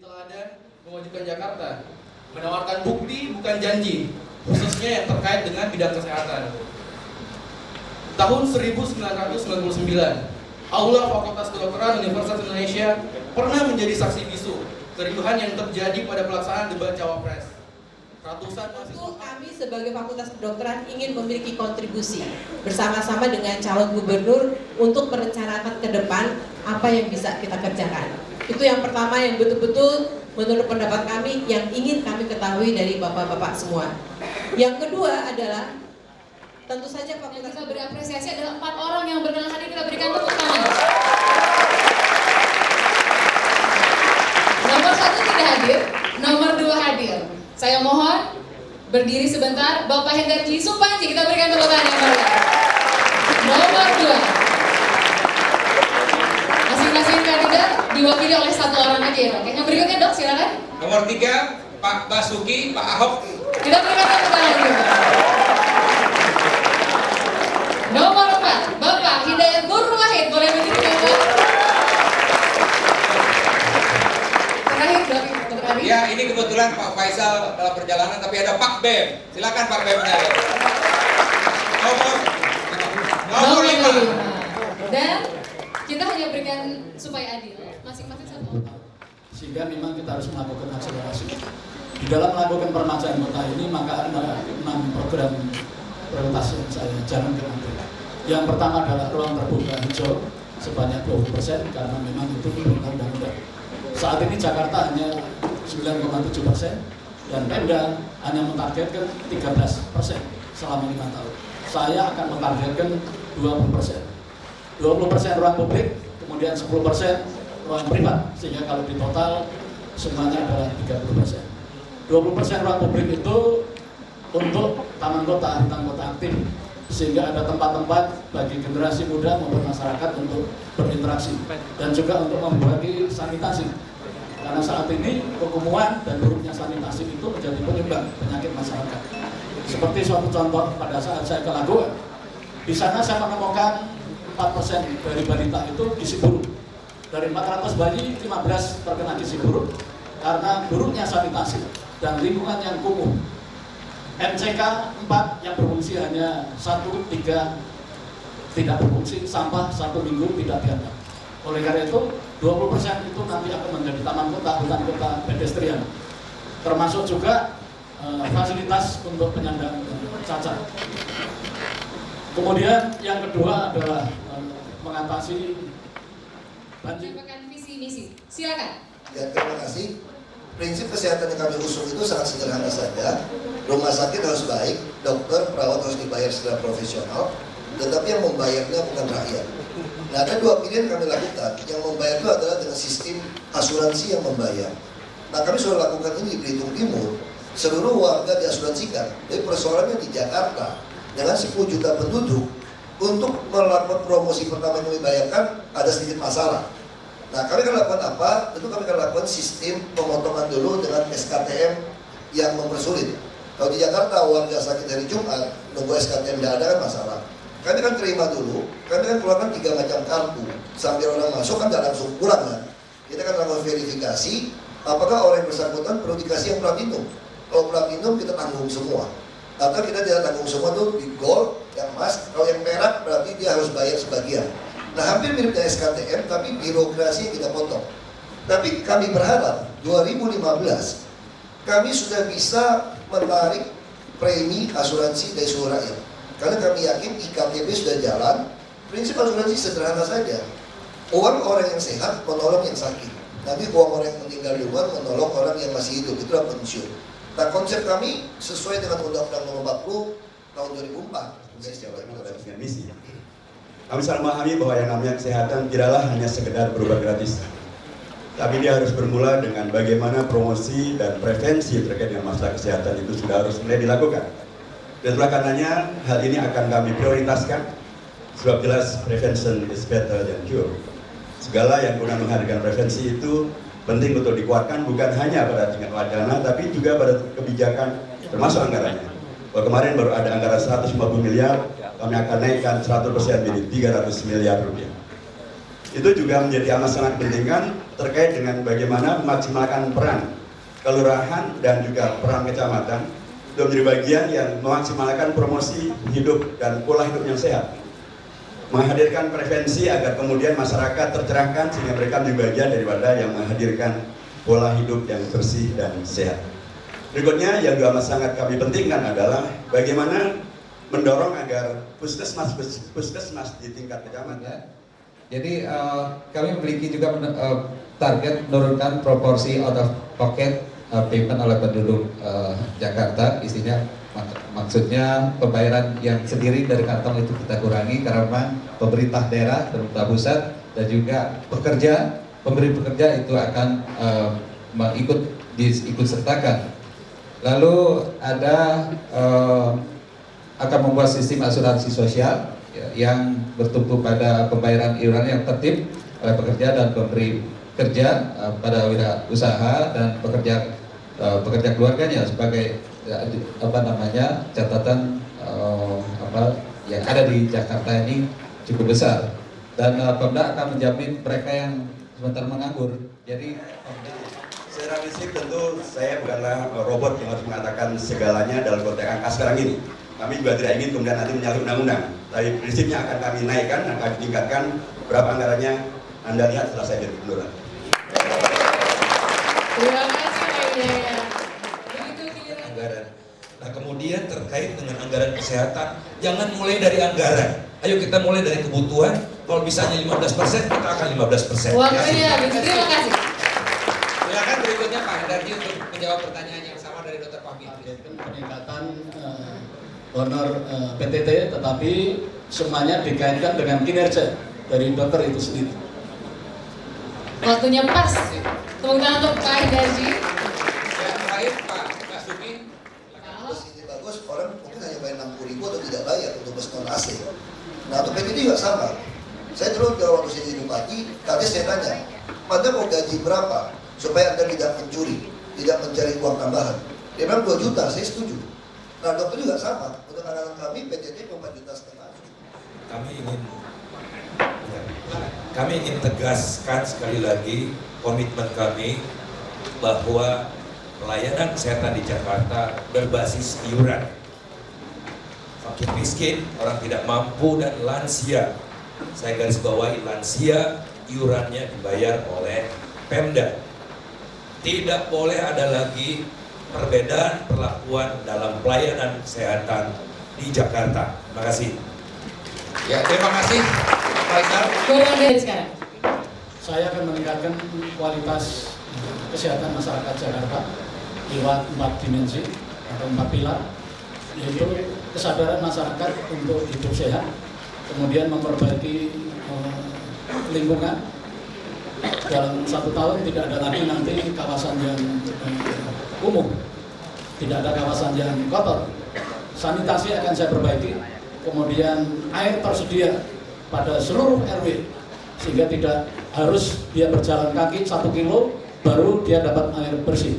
teladan mewajibkan Jakarta menawarkan bukti bukan janji, khususnya yang terkait dengan bidang kesehatan. Tahun 1999, Aula Fakultas Kedokteran Universitas Indonesia pernah menjadi saksi bisu keriuhan yang terjadi pada pelaksanaan debat Cawapres. Ratusan mahasiswa kami sebagai Fakultas Kedokteran ingin memiliki kontribusi bersama-sama dengan calon gubernur untuk merencanakan ke depan apa yang bisa kita kerjakan. Itu yang pertama yang betul-betul menurut pendapat kami yang ingin kami ketahui dari bapak-bapak semua. Yang kedua adalah tentu saja Fakultas kita berapresiasi adalah 4 orang yang berkenan hadir, kita berikan tepuk tangan. Nomor 1 tidak hadir, nomor 2 hadir. Saya mohon berdiri sebentar, Bapak Hendarji Supanji, kita berikan tepuk tangan yang meriah. Nomor 2. Masing-masing kandidat diwakili oleh 1 orang aja ya dok. Yang berikutnya dok, silakan. Nomor 3, Pak Basuki, Pak Ahok. Kita berikan tepuk tangan juga. Nomor 4, Bapak Hidayat Nur Wahid, boleh berdiri Bapak. Terakhir dok, terakhir. Ya, ini kebetulan Pak Faisal dalam perjalanan, tapi ada Pak Bem. Silakan Pak Bem nyari. Nomor 5. Dan kita hanya berikan supaya adil, masing-masing 1 orang. Sehingga memang kita harus melakukan akselerasi. Di dalam melakukan permajaan kota ini, maka ada 6 program prioritas yang saya jalankan nanti. Yang pertama adalah ruang terbuka hijau sebanyak 20% karena memang itu perintah undang-undang. Saat ini Jakarta hanya 9,7% dan Pemda hanya mentargetkan 13% selama 5 tahun. Saya akan mentargetkan 20%. 20% ruang publik, kemudian 10% ruang privat, sehingga kalau di total semuanya adalah 30%. 20% ruang publik itu untuk taman kota, hutan kota aktif, sehingga ada tempat-tempat bagi generasi muda maupun masyarakat untuk berinteraksi dan juga untuk membuat sanitasi. Karena saat ini kekumuhan dan buruknya sanitasi itu menjadi penyumbang penyakit masyarakat. Seperti suatu contoh pada saat saya ke Lagoa, di sana saya menemukan 4% dari balita itu gizi buruk. Dari 400 bayi, 15 terkena gizi buruk karena buruknya sanitasi dan lingkungan yang kumuh. MCK 4 yang berfungsi hanya 1-3 tidak berfungsi, sampah 1 minggu tidak diantar. Oleh karena itu 20% itu nanti akan menjadi taman kota, hutan kota, pedestrian, termasuk juga fasilitas untuk penyandang cacat. Kemudian yang kedua adalah mengatasi banjir. Menyampaikan visi misi, silakan. Ya, terima kasih. Prinsip kesehatan yang kami usung itu sangat sederhana saja. Rumah sakit harus baik, dokter, perawat harus dibayar secara profesional, tetapi yang membayarnya bukan rakyat. Nah, ada 2 pilihan kami lakukan. Yang membayar itu adalah dengan sistem asuransi yang membayar. Nah, kami sudah lakukan ini di Belitung Timur. Seluruh warga diasuransikan. Jadi persoalannya di Jakarta dengan 10 juta penduduk, untuk melakukan promosi pertama yang dibayarkan ada sedikit masalah. Nah, kami akan lakukan apa? Tentu kami akan lakukan sistem pemotongan dulu dengan SKTM yang mempersulit. Kalau di Jakarta warga sakit hari Jumat, nunggu SKTM tidak ada kan masalah. Kami akan terima dulu, kami akan keluarkan 3 macam kartu. Sambil orang masuk kan tidak langsung pulang kan. Kita akan lakukan verifikasi, apakah orang yang bersangkutan perlu dikasih yang platinum. Kalau platinum kita tanggung semua. Atau kita tidak tanggung semua tuh di gold, yang emas. Kalau yang perak berarti dia harus bayar sebagian. Nah, hampir mirip dengan SKTM, tapi birokrasi yang kita potong. Tapi kami berharap 2015 kami sudah bisa menarik premi asuransi dari seluruh rakyat. Karena kami yakin IKTP sudah jalan. Prinsip asuransi sederhana saja. Uang orang yang sehat menolong yang sakit. Nanti uang orang yang meninggal di luar menolong orang yang masih hidup. Itulah pensiun. Nah, konsep kami sesuai dengan Undang-Undang Nomor 40 tahun 2004. Misi. Kami selalu memahami bahwa yang namanya kesehatan tidaklah hanya sekedar berobat gratis, tapi dia harus bermula dengan bagaimana promosi dan prevensi terkait dengan masalah kesehatan itu sudah harus mulai dilakukan. Dan itulah karenanya hal ini akan kami prioritaskan, sebab jelas prevention is better than cure. Segala yang guna menghadirkan prevensi itu penting untuk dikuatkan bukan hanya pada tingkat wacana, tapi juga pada kebijakan termasuk anggarannya. Kalau kemarin baru ada anggaran 150 miliar, kami akan naikkan 100% menjadi 300 miliar rupiah. Itu juga menjadi amat sangat penting kan terkait dengan bagaimana memaksimalkan peran kelurahan dan juga peran kecamatan untuk menjadi bagian yang memaksimalkan promosi hidup dan pola hidup yang sehat, menghadirkan prevensi agar kemudian masyarakat tercerahkan sehingga mereka menjadi bagian daripada yang menghadirkan pola hidup yang bersih dan sehat. Berikutnya yang juga sangat kami pentingkan adalah bagaimana mendorong agar puskesmas di tingkat kecamatan. Jadi kami memiliki juga target menurunkan proporsi out of pocket payment oleh penduduk Jakarta. Isinya maksudnya pembayaran yang sendiri dari kantong itu kita kurangi karena memang pemerintah daerah, pemerintah pusat dan juga pemberi pekerja itu akan ikut sertakan. Lalu ada akan membuat sistem asuransi sosial yang bertumpu pada pembayaran iuran yang tertib oleh pekerja dan pemberi kerja pada wirausaha dan pekerja keluarganya sebagai catatan yang ada di Jakarta ini cukup besar, dan Pemda akan menjamin mereka yang sebentar menganggur. Jadi secara prinsip tentu saya bukanlah robot yang harus mengatakan segalanya dalam konteks angka sekarang ini. Kami juga tidak ingin kemudian nanti menyalahi undang-undang. Tapi prinsipnya akan kami naikkan, akan ditingkatkan. Berapa anggarannya Anda lihat setelah saya jadi gubernur. Terima kasih Pak Hidayat. Begitu kira. Anggaran. Nah kemudian terkait dengan anggaran kesehatan, jangan mulai dari anggaran. Ayo kita mulai dari kebutuhan. Kalau bisanya 15%, kita akan 15%. Waktunya habis. Terima kasih. Silakan berikutnya Pak Hendardi untuk menjawab pertanyaan yang sama dari Dr. Fahmi. Peningkatan honor PTT, tetapi semuanya dikaitkan dengan kinerja dari dokter itu sendiri. Waktunya pas. Tepuk tangan untuk Pak Hendardi. Yang terakhir Pak Suki. Terus ini bagus, orang mungkin hanya bayar 60.000 atau tidak bayar untuk bus non AC. Nah untuk PTT juga sama. Saya dulu waktu saya jadi bupati, tadi saya tanya, Anda mau gaji berapa supaya Anda tidak mencuri, tidak mencari uang tambahan? Dia bilang 2 juta, saya setuju. Nah dokter juga sama, untuk anak-anak kami PTT 4,5 juta. Kami ingin tegaskan sekali lagi komitmen kami bahwa pelayanan kesehatan di Jakarta berbasis iuran. Fakir miskin, orang tidak mampu dan lansia. Saya garis bawahi lansia, iurannya dibayar oleh Pemda. Tidak boleh ada lagi perbedaan perlakuan dalam pelayanan kesehatan di Jakarta. Terima kasih. Ya, terima kasih Pak Faisal. Kurang dari sekarang. Saya akan meningkatkan kualitas kesehatan masyarakat Jakarta lewat 4 dimensi atau 4 pilar, yaitu kesadaran masyarakat untuk hidup sehat, kemudian memperbaiki lingkungan. Dalam 1 tahun tidak ada lagi nanti kawasan yang umum, tidak ada kawasan yang kotor. Sanitasi akan saya perbaiki, kemudian air tersedia pada seluruh RW sehingga tidak harus dia berjalan kaki 1 kilo baru dia dapat air bersih.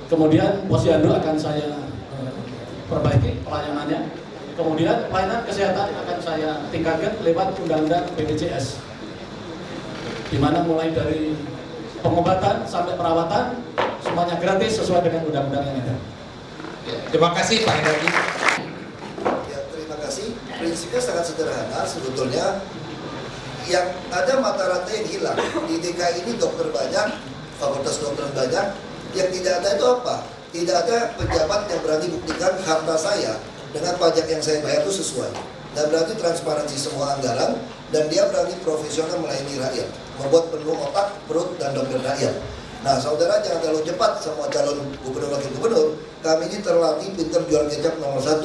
Kemudian posyandu akan saya perbaiki pelayanannya. Kemudian pelayanan kesehatan akan saya tingkatkan lewat undang-undang BPJS, di mana mulai dari pengobatan sampai perawatan semuanya gratis sesuai dengan undang-undang yang ada. Ya, terima kasih Pak Hendardi. Ya, terima kasih. Prinsipnya sangat sederhana sebetulnya. Yang ada mata rantai yang hilang. Di DKI ini dokter banyak, fakultas dokter banyak. Yang tidak ada itu apa? Tidak ada pejabat yang berani buktikan harta saya dengan pajak yang saya bayar itu sesuai. Dan berarti transparansi semua anggaran, dan dia berani profesional melayani rakyat, membuat penuh otak, perut, dan dompet rakyat. Nah saudara jangan terlalu cepat semua calon gubernur wakil gubernur. Kami ini terlatih pintar jual kecap nomor 1.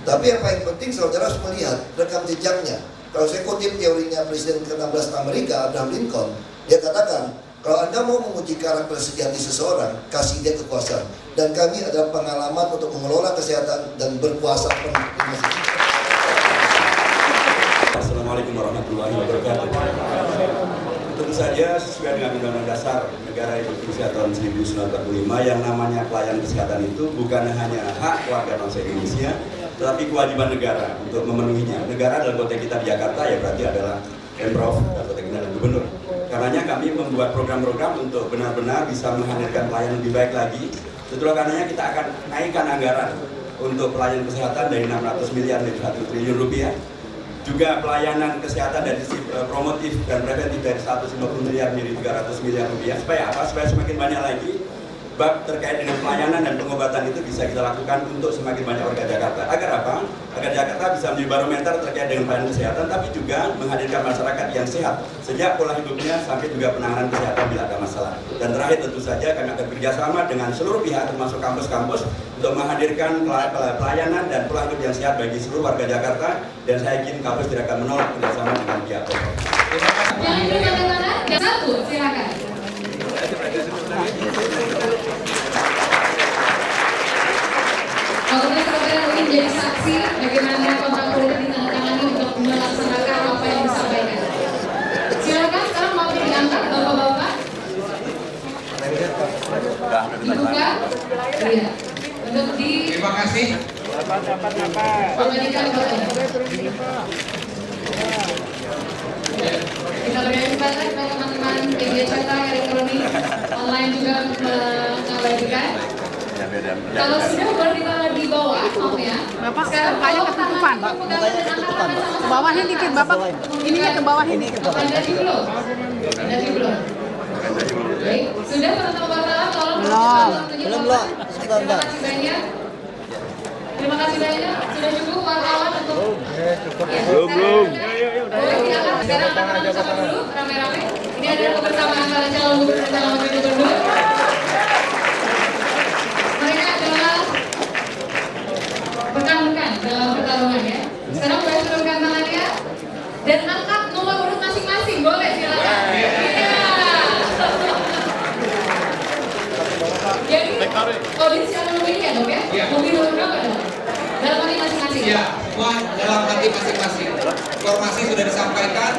Tapi yang paling penting saudara harus melihat rekam jejaknya. Kalau saya kutip teorinya Presiden ke-16 Amerika, Abraham Lincoln, dia katakan, kalau Anda mau menguji karakter sejati seseorang, kasih dia kekuasaan. Dan kami adalah pengalaman untuk mengelola kesehatan dan berkuasa penuh. Assalamualaikum warahmatullahi wabarakatuh. Tentu saja sesuai dengan Undang-Undang Dasar Negara Indonesia tahun 1945, yang namanya pelayanan kesehatan itu bukan hanya hak warga bangsa Indonesia, tetapi kewajiban negara untuk memenuhinya. Negara dalam konteks kita di Jakarta ya berarti adalah Pemprov atau dengan Gubernur. Karenanya kami membuat program-program untuk benar-benar bisa menghadirkan pelayanan lebih baik lagi. Itulah karenanya kita akan naikkan anggaran untuk pelayanan kesehatan dari 600 miliar menjadi 1 triliun rupiah. Juga pelayanan kesehatan dari sisi promotif dan preventif dari 150 miliar menjadi 300 miliar rupiah. Supaya apa? Supaya semakin banyak lagi bab terkait dengan pelayanan dan pengobatan itu bisa kita lakukan untuk semakin banyak warga Jakarta. Agar apa? Agar Jakarta bisa menjadi barometer terkait dengan pelayanan kesehatan, tapi juga menghadirkan masyarakat yang sehat sejak pola hidupnya sampai juga penanganan kesehatan bila ada masalah. Dan terakhir tentu saja kami akan bekerjasama dengan seluruh pihak termasuk kampus-kampus untuk menghadirkan pelayanan dan pola hidup yang sehat bagi seluruh warga Jakarta. Dan saya yakin kampus tidak akan menolak kerjasama dengan pihak Pemprov. Jangan kemana-mana. Satu, silakan. Fakultas Kedokteran ingin jadi saksi bagaimana kontrak politik ditandatangani untuk melaksanakan apa yang disampaikan. Silakan sekarang mau diangkat bapak-bapak. Dibuka. Iya. Untuk di. Terima kasih. Pemilikan fotonya. Kita berikan kesempatan kepada teman-teman media cetak elektronik online juga untuk mengabadikan. Kalau sudah boleh ditaruh di bawah, maaf ya. Bapak, mukanya ketutupan. Ke bawahnya dikit, Bapak. Ininya ke bawahnya dikit. Dari dulu. Dari dulu. Baik, sudah teman-teman wartawan tolong Belum. Terima kasih banyak. Terima kasih banyak. Sudah cukup wartawan untuk. Belum. Boleh silakan. Sekarang teman-teman sama dulu, rame-rame. Ini adalah kebersamaan para calon gubernur dan calon wakil gubernur. Mereka adalah rekan-rekan dalam pertarungan ya. Sekarang boleh turunkan tangannya dan angkat nomor urut masing-masing. Boleh silakan. Iya. Jadi audisi ada memilih dok ya? Mobil nomor berapa dok? Dalam hati masing-masing. Iya, semua dalam hati masing-masing. Informasi sudah disampaikan.